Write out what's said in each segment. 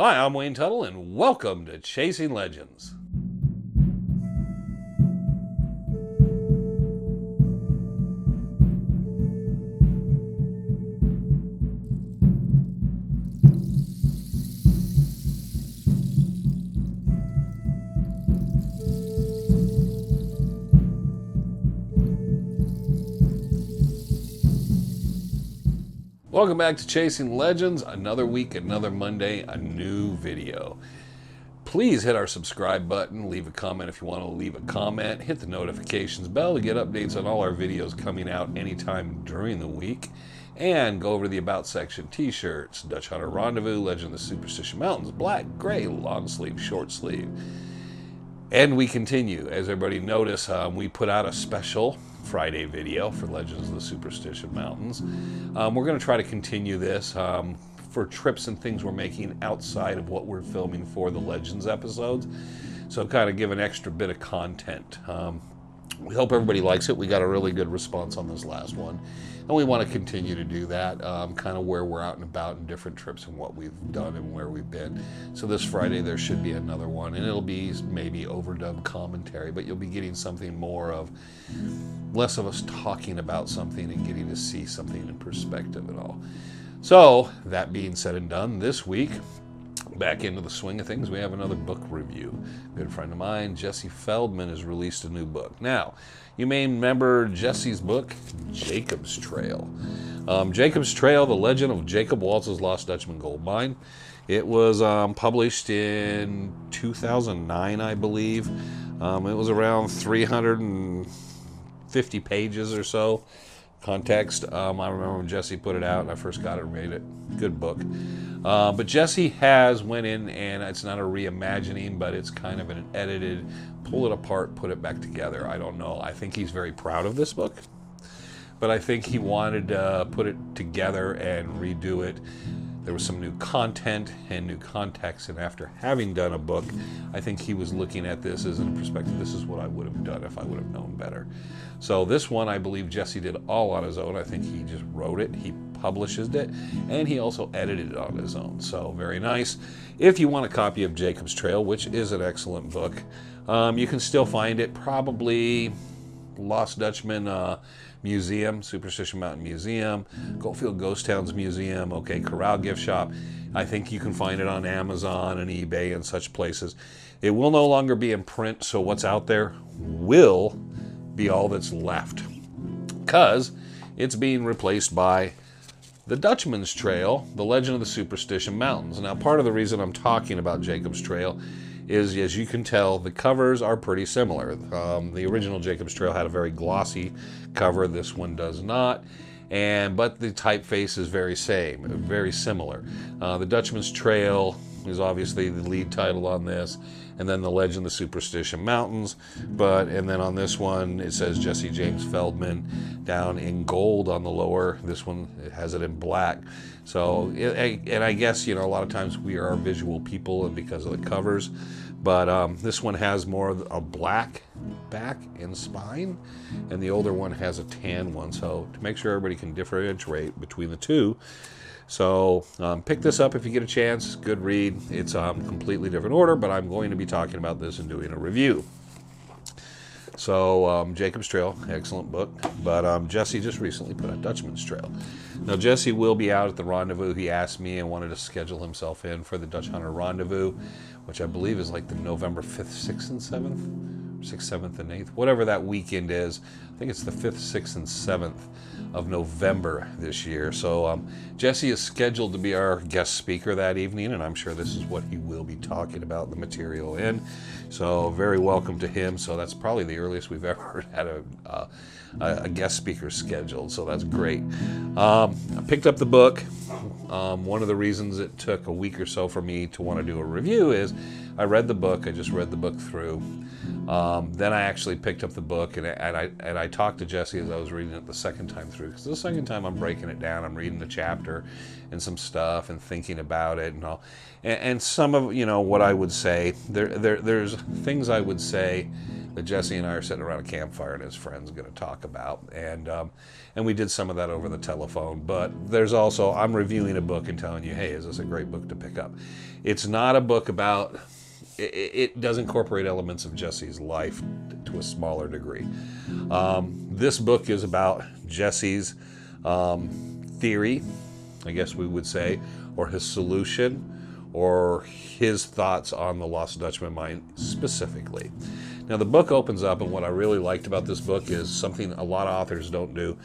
Hi, I'm Wayne Tuttle, and welcome to Chasing Legends. Welcome back to Chasing Legends. Another week, another Monday, a new video. Please hit our subscribe button, leave a comment if you want to leave a comment, hit the notifications bell to get updates on all our videos coming out anytime during the week, and go over to the About section. T-shirts, Dutch Hunter Rendezvous, Legend of the Superstition Mountains, black, gray, long sleeve, short sleeve. And we continue. As everybody noticed, we put out a special Friday video for Legends of the Superstition Mountains. We're going to try to continue this for trips and things we're making outside of what we're filming for the Legends episodes. So kind of give an extra bit of content. We hope everybody likes it. We got a really good response on this last one. And we want to continue to do that, kind of where we're out and about in different trips and what we've done and where we've been. So this Friday there should be another one, and it'll be maybe overdubbed commentary, but you'll be getting something more of, less of us talking about something and getting to see something in perspective and all. So that being said and done, this week, back into the swing of things, we have another book review. A good friend of mine, Jesse Feldman, has released a new book. Now, you may remember Jesse's book, Jacob's Trail. Jacob's Trail, The Legend of Jacob Waltz's Lost Dutchman Gold Mine. It was published in 2009, I believe. It was around 350 pages or so. Context, I remember when Jesse put it out and I first got it and read it. Good book. But Jesse has went in, and it's not a reimagining, but it's kind of an edited, pull it apart, put it back together. I don't know. I think he's very proud of this book, but I think he wanted to put it together and redo it. There was some new content and new context, and after having done a book, I think he was looking at this as in a perspective, this is what I would have done if I would have known better. So this one, I believe Jesse did all on his own. I think he just wrote it, he publishes it, and he also edited it on his own. So very nice. If you want a copy of Jacob's Trail, which is an excellent book, you can still find it probably Lost Dutchman Museum, Superstition Mountain Museum, Goldfield Ghost Towns Museum, OK Corral Gift Shop. I think you can find it on Amazon and eBay and such places. It will no longer be in print, so what's out there will be all that's left, because it's being replaced by The Dutchman's Trail, The Legend of the Superstition Mountains. Now, part of the reason I'm talking about Jacob's Trail is, as you can tell, the covers are pretty similar. The original Jacob's Trail had a very glossy cover. This one does not. But the typeface is very similar. The Dutchman's Trail is obviously the lead title on this, and then The Legend of the Superstition Mountains. And then on this one, it says Jesse James Feldman down in gold on the lower. This one, it has it in black. So, and I guess, a lot of times we are visual people and because of the covers, but this one has more of a black back and spine, and the older one has a tan one. So to make sure everybody can differentiate between the two. So pick this up if you get a chance. Good read. It's completely different order, but I'm going to be talking about this and doing a review. So Jacob's Trail, excellent book, but Jesse just recently put out Dutchman's Trail. Now Jesse will be out at the Rendezvous. He asked me and wanted to schedule himself in for the Dutch Hunter Rendezvous, which I believe is like the November 5th, 6th, and 7th, 6th, 7th, and 8th, whatever that weekend is. I think it's the 5th, 6th, and 7th of November this year. So Jesse is scheduled to be our guest speaker that evening, and I'm sure this is what he will be talking about, the material in. So very welcome to him. So that's probably the earliest we've ever had a guest speaker scheduled, so that's great. I picked up the book. One of the reasons it took a week or so for me to want to do a review is I read the book. I just read the book through. Then I actually picked up the book, and I talked to Jesse as I was reading it the second time through, because the second time I'm breaking it down, I'm reading the chapter and some stuff and thinking about it and all. And some of what I would say, there's things I would say that Jesse and I are sitting around a campfire and his friend's going to talk about. And we did some of that over the telephone. But there's also, I'm reviewing a book and telling you, hey, is this a great book to pick up? It's not a book about, it does incorporate elements of Jesse's life to a smaller degree. This book is about Jesse's theory, I guess we would say, or his solution, or his thoughts on the Lost Dutchman Mine specifically. Now, the book opens up, and what I really liked about this book is something a lot of authors don't do.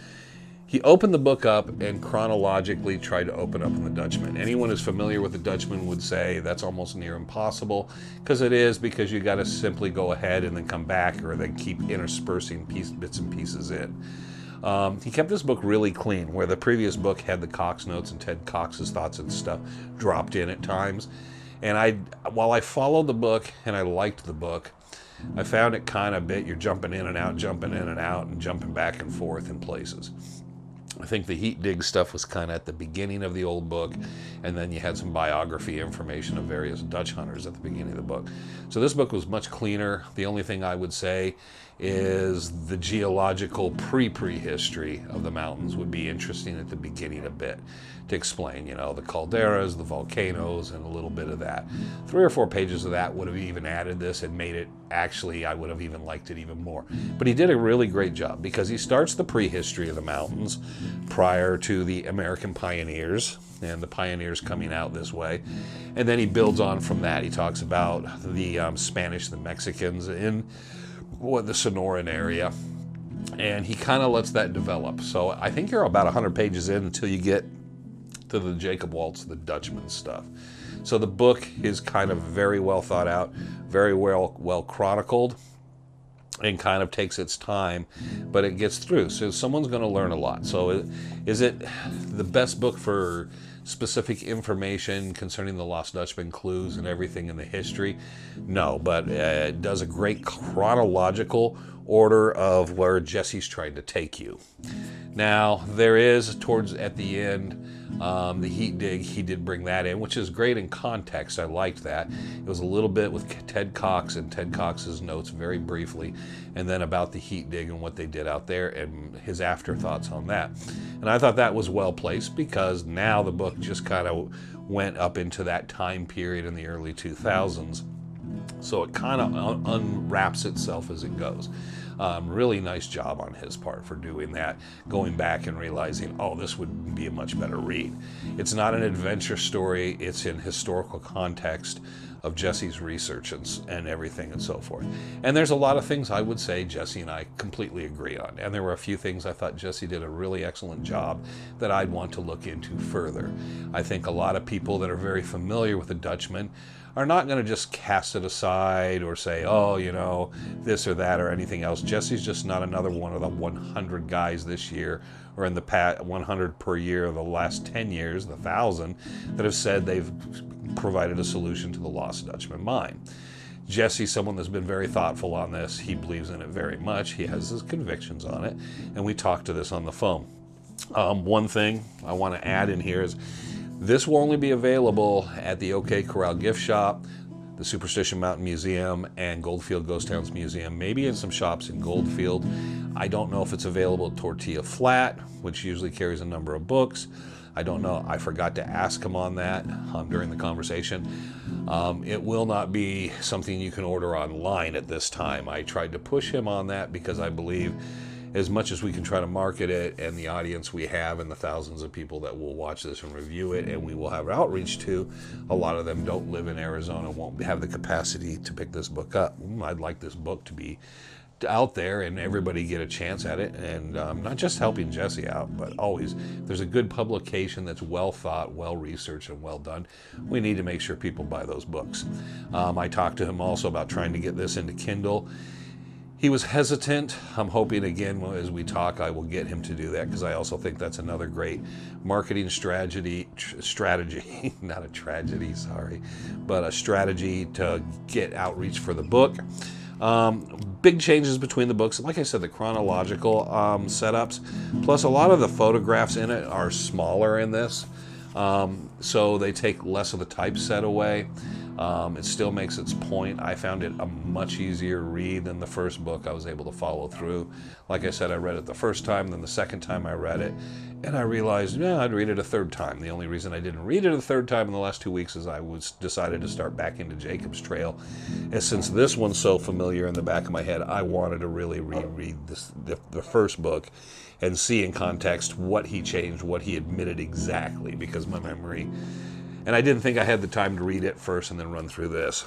He opened the book up and chronologically tried to open up in the Dutchman. Anyone who's familiar with the Dutchman would say that's almost near impossible, because it is, because you got to simply go ahead and then come back, or then keep interspersing bits and pieces in. He kept this book really clean, where the previous book had the Cox notes and Ted Cox's thoughts and stuff dropped in at times. And while I followed the book and I liked the book, I found it kind of you're jumping in and out, and jumping back and forth in places. I think the heat dig stuff was kind of at the beginning of the old book, and then you had some biography information of various Dutch hunters at the beginning of the book. So this book was much cleaner. The only thing I would say is the geological prehistory of the mountains would be interesting at the beginning a bit to explain, you know, the calderas, the volcanoes, and a little bit of that. 3 or 4 pages of that would have even added this and made it, actually, I would have even liked it even more. But he did a really great job, because he starts the prehistory of the mountains prior to the American pioneers and the pioneers coming out this way. And then he builds on from that. He talks about the Spanish, the Mexicans in the Sonoran area, and he kind of lets that develop. So I think you're about 100 pages in until you get to the Jacob Waltz, the Dutchman stuff. So the book is kind of very well thought out, very well chronicled, and kind of takes its time, but it gets through. So someone's going to learn a lot. So is it the best book for specific information concerning the Lost Dutchman, clues and everything in the history? No, but it does a great chronological order of where Jesse's trying to take you. Now, there is, at the end, the heat dig, he did bring that in, which is great in context. I liked that. It was a little bit with Ted Cox and Ted Cox's notes very briefly, and then about the heat dig and what they did out there and his afterthoughts on that. And I thought that was well placed, because now the book just kind of went up into that time period in the early 2000s. So it kind of unwraps itself as it goes. Really nice job on his part for doing that, going back and realizing, oh, this would be a much better read. It's not an adventure story, it's in historical context of Jesse's research and everything and so forth. And there's a lot of things I would say Jesse and I completely agree on. And there were a few things I thought Jesse did a really excellent job that I'd want to look into further. I think a lot of people that are very familiar with the Dutchman are not going to just cast it aside or say, oh, you know, this or that or anything else. Jesse's just not another one of the 100 guys this year, or in the past 100 per year of the last 10 years, the 1,000, that have said they've provided a solution to the Lost Dutchman Mine. Jesse's someone that's been very thoughtful on this. He believes in it very much. He has his convictions on it, and we talked to this on the phone. One thing I want to add in here is this will only be available at the OK Corral gift shop, the Superstition Mountain Museum, and Goldfield Ghost Towns Museum, maybe in some shops in Goldfield. I don't know if it's available at Tortilla Flat, which usually carries a number of books. I don't know. I forgot to ask him on that during the conversation. It will not be something you can order online at this time. I tried to push him on that because I believe as much as we can try to market it, and the audience we have and the thousands of people that will watch this and review it and we will have outreach to, a lot of them don't live in Arizona, won't have the capacity to pick this book up. I'd like this book to be out there and everybody get a chance at it, and not just helping Jesse out, but always, if there's a good publication that's well thought, well researched, and well done, we need to make sure people buy those books. I talked to him also about trying to get this into Kindle. He was hesitant. I'm hoping, again, as we talk, I will get him to do that, because I also think that's another great marketing strategy, not a tragedy, sorry, but a strategy to get outreach for the book. Big changes between the books. Like I said, the chronological setups, plus a lot of the photographs in it are smaller in this, so they take less of the typeset away. It still makes its point. I found it a much easier read than the first book. I was able to follow through. Like I said, I read it the first time, then the second time I read it, and I realized, yeah, I'd read it a third time. The only reason I didn't read it a third time in the last 2 weeks is I decided to start back into Jacob's Trail. And since this one's so familiar in the back of my head, I wanted to really reread the first book and see in context what he changed, what he admitted exactly, because my memory... And I didn't think I had the time to read it first and then run through this.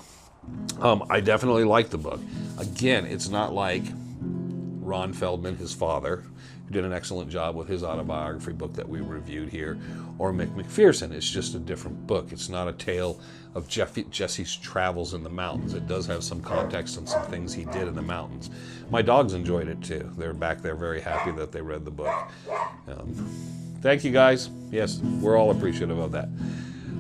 I definitely liked the book. Again, it's not like Ron Feldman, his father, who did an excellent job with his autobiography book that we reviewed here, or Mick McPherson. It's just a different book. It's not a tale of Jesse's travels in the mountains. It does have some context on some things he did in the mountains. My dogs enjoyed it too. They're back there very happy that they read the book. Thank you guys. Yes, we're all appreciative of that.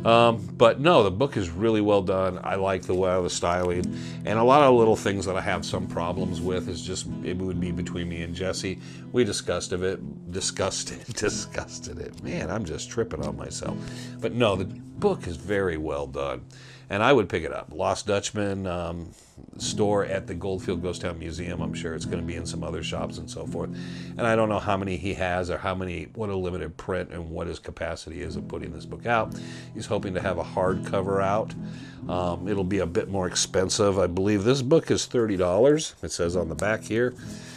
But no, the book is really well done. I like the styling, and a lot of little things that I have some problems with is just, it would be between me and Jesse. We discussed it. Man, I'm just tripping on myself. But no, the book is very well done, and I would pick it up. Lost Dutchman store at the Goldfield Ghost Town Museum. I'm sure it's going to be in some other shops and so forth. And I don't know how many he has or what a limited print and what his capacity is of putting this book out. He's hoping to have a hardcover out. It'll be a bit more expensive. I believe this book is $30. It says on the back here.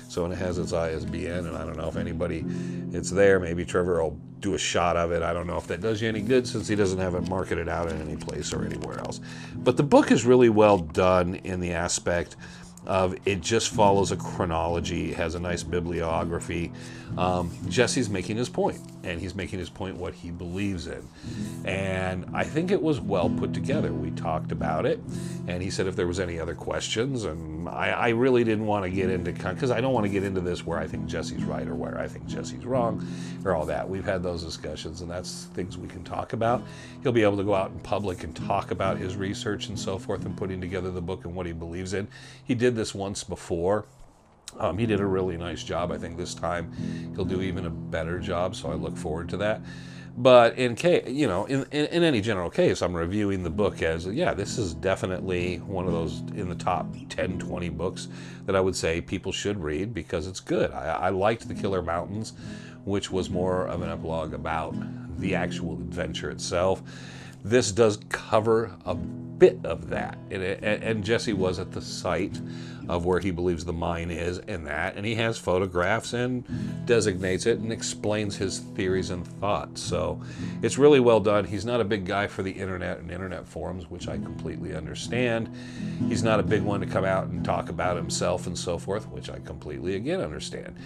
So, and it has its ISBN, and I don't know if it's there. Maybe Trevor will do a shot of it. I don't know if that does you any good since he doesn't have it marketed out in any place or anywhere else. But the book is really well done in the aspect of it just follows a chronology, has a nice bibliography. Jesse's making his point, and he's making his point what he believes in. And I think it was well put together. We talked about it, and he said if there was any other questions, and I really didn't want to get into, because I don't want to get into this where I think Jesse's right or where I think Jesse's wrong or all that. We've had those discussions, and that's things we can talk about. He'll be able to go out in public and talk about his research and so forth and putting together the book and what he believes in. He did this once before. He did a really nice job. I think this time he'll do even a better job, so I look forward to that. But in any general case, I'm reviewing the book as, yeah, this is definitely one of those in the top 10, 20 books that I would say people should read because it's good. I liked The Killer Mountains, which was more of an epilogue about the actual adventure itself. This does cover a bit of that, and Jesse was at the site of where he believes the mine is and he has photographs and designates it and explains his theories and thoughts. So it's really well done. He's not a big guy for the internet and internet forums, which I completely understand. He's not a big one to come out and talk about himself and so forth, which I completely again understand.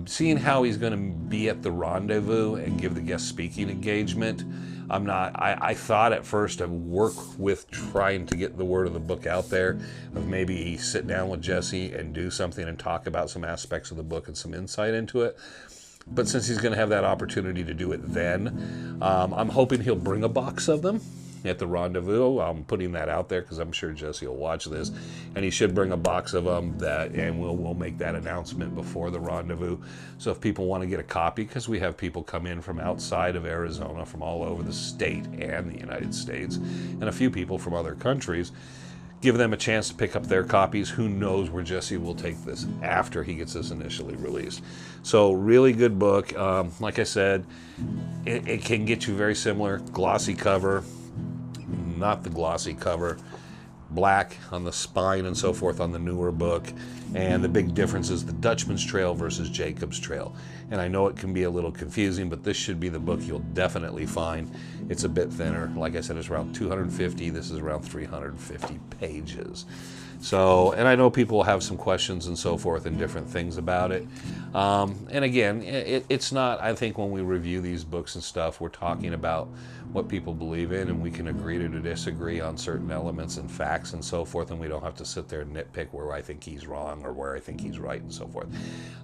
Seeing how he's going to be at the rendezvous and give the guest speaking engagement, I thought at first I'd work with trying to get the word of the book out there, of maybe sit down with Jesse and do something and talk about some aspects of the book and some insight into it. But since he's going to have that opportunity to do it then, I'm hoping he'll bring a box of them at the rendezvous. I'm putting that out there because I'm sure Jesse will watch this, and he should bring a box of them, and we'll make that announcement before the rendezvous. So if people want to get a copy, because we have people come in from outside of Arizona, from all over the state and the United States, and a few people from other countries, give them a chance to pick up their copies. Who knows where Jesse will take this after he gets this initially released. So really good book. Like I said, it can get you very similar. Glossy cover, not the glossy cover, black on the spine and so forth on the newer book. And the big difference is the Dutchman's Trail versus Jacob's Trail. And I know it can be a little confusing, but this should be the book you'll definitely find. It's a bit thinner. Like I said, it's around 250. This is around 350 pages. So, and I know people will have some questions and so forth and different things about it. And again, it's not, I think when we review these books and stuff, we're talking about what people believe in, and we can agree to disagree on certain elements and facts and so forth, and we don't have to sit there and nitpick where I think he's wrong or where I think he's right and so forth.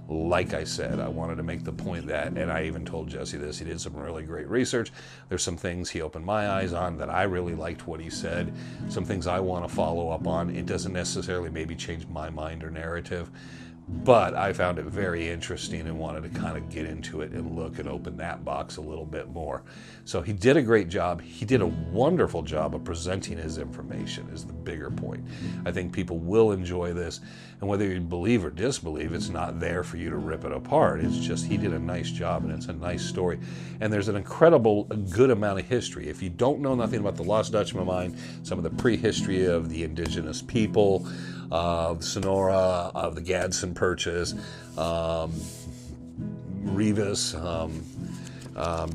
Like I said, I wanted to make the point that, and I even told Jesse this, he did some really great research. There's some things he opened my eyes on that I really liked what he said, some things I want to follow up on. It doesn't necessarily maybe change my mind or narrative, But I found it very interesting and wanted to kind of get into it and look and open that box a little bit more. So he did a great job. He did a wonderful job of presenting his information is the bigger point. I think people will enjoy this. And whether you believe or disbelieve, it's not there for you to rip it apart. It's just he did a nice job, and it's a nice story. And there's an incredible, good amount of history. If you don't know nothing about the Lost Dutchman Mine, some of the prehistory of the indigenous people, of Sonora, of the Gadsden Purchase, Revis,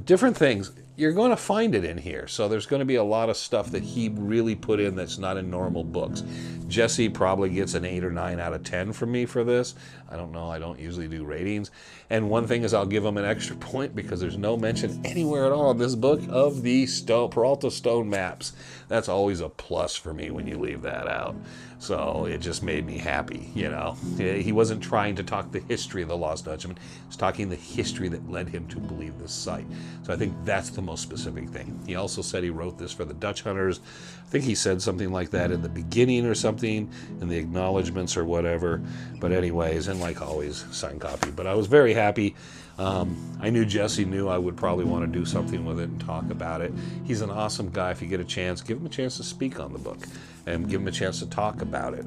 different things, you're going to find it in here. So there's going to be a lot of stuff that he really put in that's not in normal books. Jesse probably gets an 8 or 9 out of 10 from me for this. I don't know. I don't usually do ratings. And one thing is I'll give him an extra point because there's no mention anywhere at all in this book of the Peralta stone maps. That's always a plus for me when you leave that out. So it just made me happy, you know. He wasn't trying to talk the history of the Lost Dutchman. He was talking the history that led him to believe this site. So I think that's the most specific thing. He also said he wrote this for the Dutch hunters. I think he said something like that in the beginning or something, in the acknowledgments or whatever. But anyways, and like always, signed copy. But I was very happy. I knew Jesse knew I would probably want to do something with it and talk about it. He's an awesome guy. If you get a chance, give him a chance to speak on the book and give him a chance to talk about it,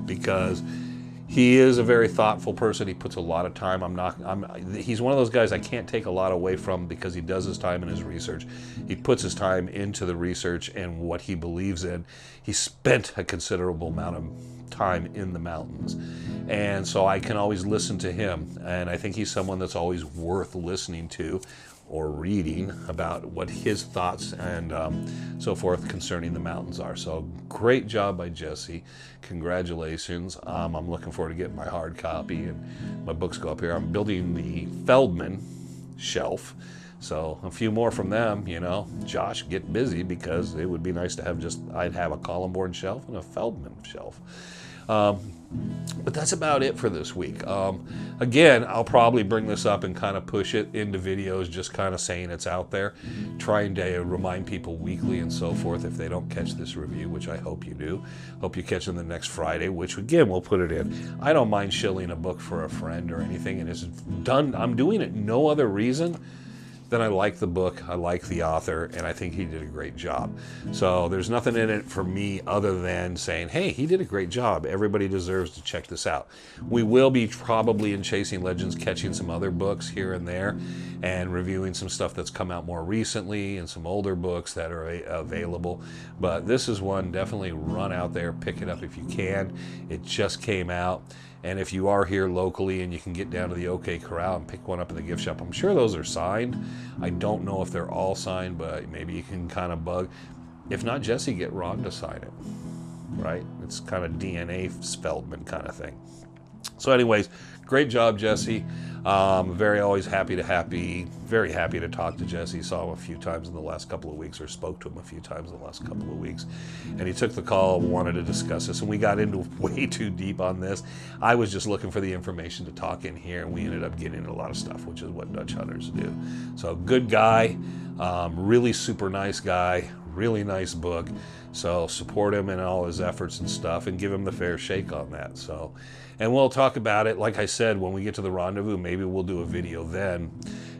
because he is a very thoughtful person. He puts a lot of time. He's one of those guys I can't take a lot away from because he does his time in his research. He puts his time into the research and what he believes in. He spent a considerable amount of time in the mountains. And so I can always listen to him. And I think he's someone that's always worth listening to or reading about what his thoughts and so forth concerning the mountains are. So great job by Jesse. Congratulations. I'm looking forward to getting my hard copy and my books go up here. I'm building the Feldman shelf. So a few more from them, you know. Josh, get busy because it would be nice to have I'd have a column board shelf and a Feldman shelf. But that's about it for this week. Again, I'll probably bring this up and kind of push it into videos, just kind of saying it's out there, trying to remind people weekly and so forth if they don't catch this review, which I hope you do. Hope you catch them the next Friday, which again, we'll put it in. I don't mind shilling a book for a friend or anything, and it's done. I'm doing it no other reason than I like the book, I like the author, and I think he did a great job. So there's nothing in it for me other than saying, hey, he did a great job. Everybody deserves to check this out. We will be probably in Chasing Legends catching some other books here and there and reviewing some stuff that's come out more recently and some older books that are available. But this is one, definitely run out there, pick it up if you can. It just came out. And if you are here locally and you can get down to the OK Corral and pick one up in the gift shop, I'm sure those are signed. I don't know if they're all signed, but maybe you can kind of bug. If not, Jesse, get Ron to sign it, right? It's kind of DNA Feldman kind of thing. So anyways, great job, Jesse. Very happy to talk to Jesse. Saw him a few times in the last couple of weeks, or spoke to him a few times in the last couple of weeks. And he took the call, wanted to discuss this, and we got into way too deep on this. I was just looking for the information to talk in here, and we ended up getting into a lot of stuff, which is what Dutch hunters do. So good guy, really super nice guy, really nice book. So support him in all his efforts and stuff and give him the fair shake on that. So, and we'll talk about it. Like I said, when we get to the rendezvous, maybe we'll do a video then,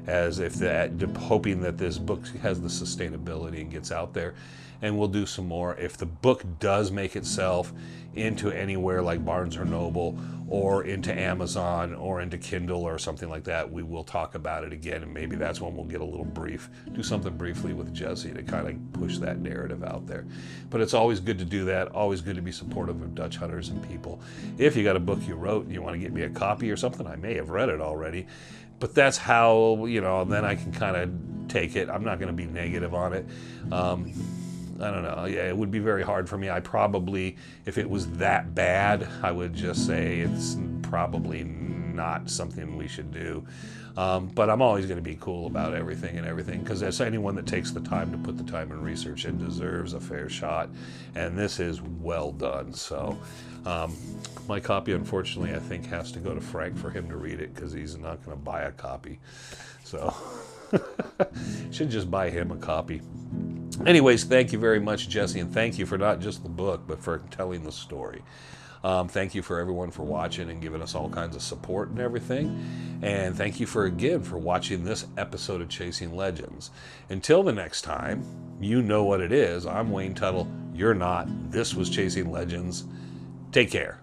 as if that, hoping that this book has the sustainability and gets out there. And we'll do some more. If the book does make itself into anywhere like Barnes or Noble or into Amazon or into Kindle or something like that, we will talk about it again, and maybe that's when we'll get a little brief, do something briefly with Jesse to kind of push that narrative out there. But it's always good to do that, always good to be supportive of Dutch hunters and people. If you got a book you wrote and you want to get me a copy or something, I may have read it already, but that's how, you know, then I can kind of take it. I'm not going to be negative on it. I don't know. Yeah, it would be very hard for me. I probably, if it was that bad, I would just say it's probably not something we should do. But I'm always going to be cool about everything, because there's anyone that takes the time to put the time and research in deserves a fair shot. And this is well done. So my copy, unfortunately, I think has to go to Frank for him to read it, because he's not going to buy a copy. So should just buy him a copy. Anyways, thank you very much, Jesse, and thank you for not just the book, but for telling the story. Thank you for everyone for watching and giving us all kinds of support and everything. And thank you for watching this episode of Chasing Legends. Until the next time, you know what it is. I'm Wayne Tuttle. You're not. This was Chasing Legends. Take care.